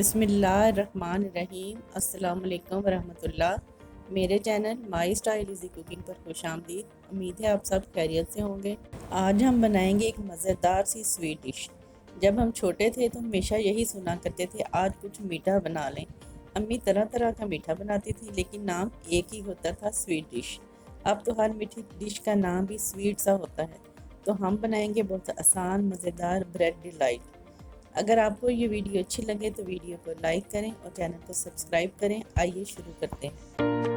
बिस्मिल्लाहिर्रहमानिर्रहीम अस्सलाम वालेकुम वरहमतुल्लाह। मेरे channel my style easy cooking पर खुशामदीद। उम्मीद है आप सब खैरियत से होंगे। आज हम बनाएंगे एक मज़ेदार सी स्वीट डिश। जब हम छोटे थे तो हमेशा यही सुना करते थे, आज कुछ मीठा बना लें। अम्मी तरह तरह का मीठा बनाती थी, लेकिन नाम एक ही होता था, स्वीट डिश। अब तो हर मीठी डिश का नाम भी स्वीट सा होता है। तो हम बनाएंगे बहुत आसान मज़ेदार ब्रेड डिलाइट। अगर आपको ये वीडियो अच्छी लगे तो वीडियो को लाइक करें और चैनल को सब्सक्राइब करें। आइए शुरू करते हैं।